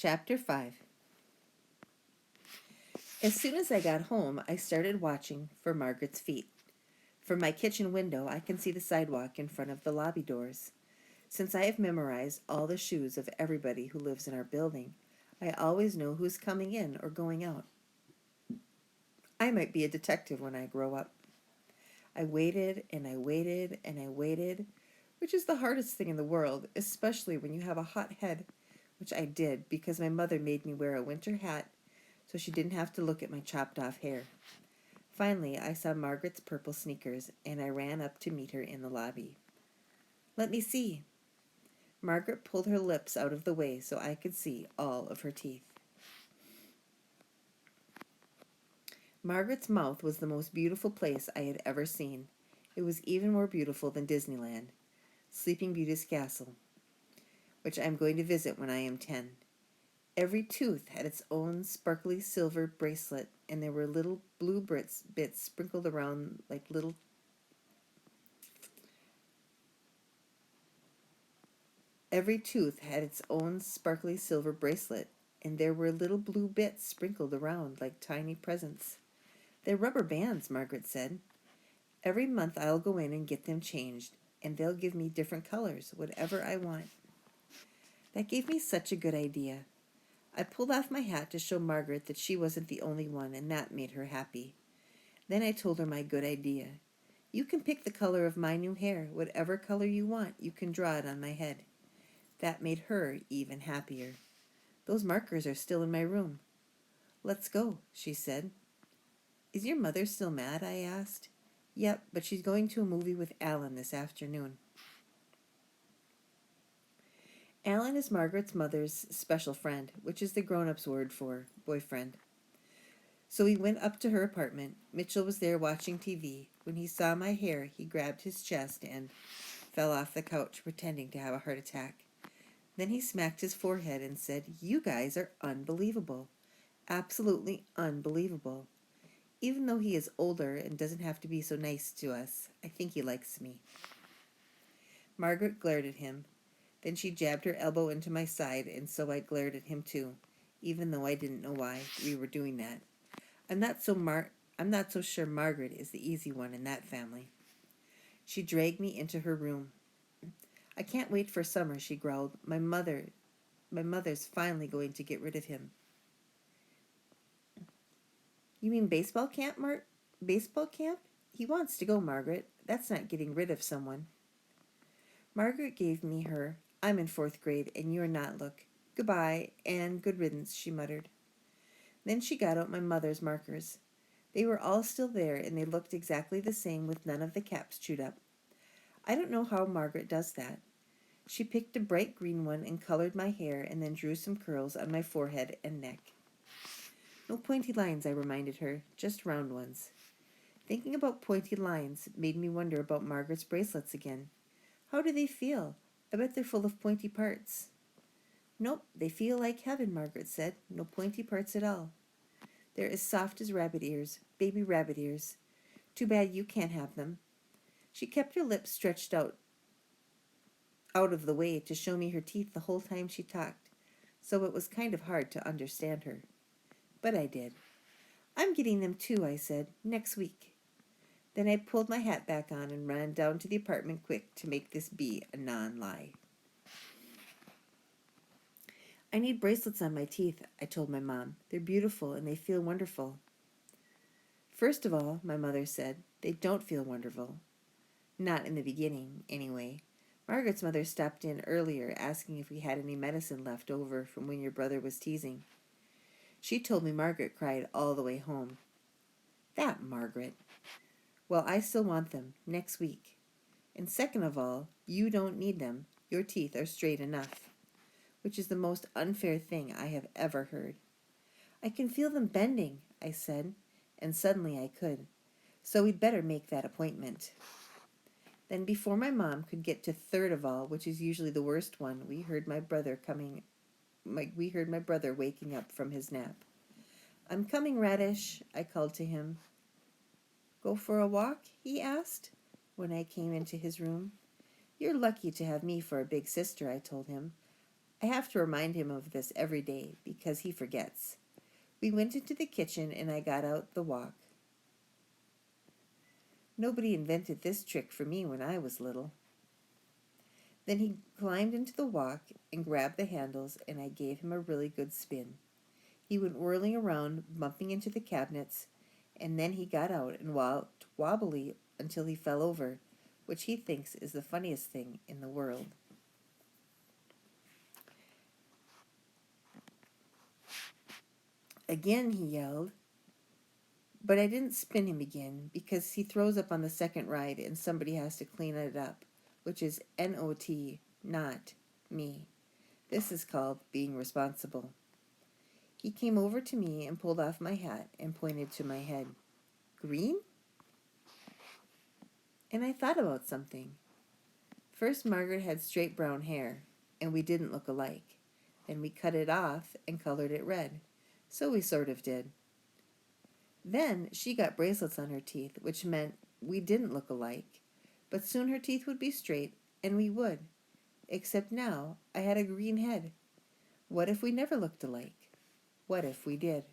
Chapter 5. As soon as I got home, I started watching for Margaret's feet. From my kitchen window, I can see the sidewalk in front of the lobby doors. Since I have memorized all the shoes of everybody who lives in our building, I always know who's coming in or going out. I might be a detective when I grow up. I waited and I waited and I waited, which is the hardest thing in the world, especially when you have a hot head, which I did because my mother made me wear a winter hat so she didn't have to look at my chopped off hair. Finally, I saw Margaret's purple sneakers, and I ran up to meet her in the lobby. "Let me see." Margaret pulled her lips out of the way so I could see all of her teeth. Margaret's mouth was the most beautiful place I had ever seen. It was even more beautiful than Disneyland, Sleeping Beauty's castle, which I am going to visit when I am 10. Every tooth had its own sparkly silver bracelet, and there were little blue bits sprinkled around like little... Every tooth had its own sparkly silver bracelet, and there were little blue bits sprinkled around like tiny presents. "They're rubber bands," Margaret said. "Every month I'll go in and get them changed, and they'll give me different colors, whatever I want." That gave me such a good idea. I pulled off my hat to show Margaret that she wasn't the only one, and that made her happy. Then I told her my good idea. "You can pick the color of my new hair. Whatever color you want, you can draw it on my head." That made her even happier. "Those markers are still in my room." "Let's go," she said. "Is your mother still mad?" I asked. "Yep, but she's going to a movie with Alan this afternoon." Alan is Margaret's mother's special friend, which is the grown-up's word for boyfriend. So we went up to her apartment. Mitchell was there watching TV. When he saw my hair, he grabbed his chest and fell off the couch, pretending to have a heart attack. Then he smacked his forehead and said, "You guys are unbelievable. Absolutely unbelievable." Even though he is older and doesn't have to be so nice to us, I think he likes me. Margaret glared at him. Then she jabbed her elbow into my side, and so I glared at him too, even though I didn't know why we were doing that. I'm not so sure Margaret is the easy one in that family. She dragged me into her room. "I can't wait for summer," she growled. My mother's finally going to get rid of him." "You mean baseball camp, Baseball camp? He wants to go, Margaret. That's not getting rid of someone." Margaret gave me her "I'm in 4th grade and you're not" look. "Goodbye and good riddance," she muttered. Then she got out my mother's markers. They were all still there, and they looked exactly the same with none of the caps chewed up. I don't know how Margaret does that. She picked a bright green one and colored my hair, and then drew some curls on my forehead and neck. "No pointy lines," I reminded her, "just round ones." Thinking about pointy lines made me wonder about Margaret's bracelets again. How do they feel? I bet they're full of pointy parts. "Nope, they feel like heaven," Margaret said. "No pointy parts at all. They're as soft as rabbit ears, baby rabbit ears. Too bad you can't have them." She kept her lips stretched out of the way to show me her teeth the whole time she talked, so it was kind of hard to understand her. But I did. "I'm getting them too," I said, "next week." Then I pulled my hat back on and ran down to the apartment quick to make this be a non-lie. "I need bracelets on my teeth," I told my mom. "They're beautiful and they feel wonderful." "First of all," my mother said, "they don't feel wonderful. Not in the beginning, anyway. Margaret's mother stopped in earlier asking if we had any medicine left over from when your brother was teasing. She told me Margaret cried all the way home." "That Margaret." "Well, I still want them, next week. And second of all, you don't need them. Your teeth are straight enough." Which is the most unfair thing I have ever heard. "I can feel them bending," I said, and suddenly I could. "So we'd better make that appointment." Then before my mom could get to third of all, which is usually the worst one, we heard my brother waking up from his nap. "I'm coming, Radish," I called to him. "Go for a walk?" he asked when I came into his room. "You're lucky to have me for a big sister," I told him. I have to remind him of this every day because he forgets. We went into the kitchen and I got out the wok. Nobody invented this trick for me when I was little. Then he climbed into the wok and grabbed the handles, and I gave him a really good spin. He went whirling around, bumping into the cabinets, and then he got out and walked wobbly until he fell over, which he thinks is the funniest thing in the world. Again he yelled, but I didn't spin him again because he throws up on the second ride and somebody has to clean it up, which is N-O-T, not me. This is called being responsible. He came over to me and pulled off my hat and pointed to my head. Green? And I thought about something. First, Margaret had straight brown hair, and we didn't look alike. Then we cut it off and colored it red. So we sort of did. Then she got bracelets on her teeth, which meant we didn't look alike. But soon her teeth would be straight, and we would. Except now I had a green head. What if we never looked alike? What if we did?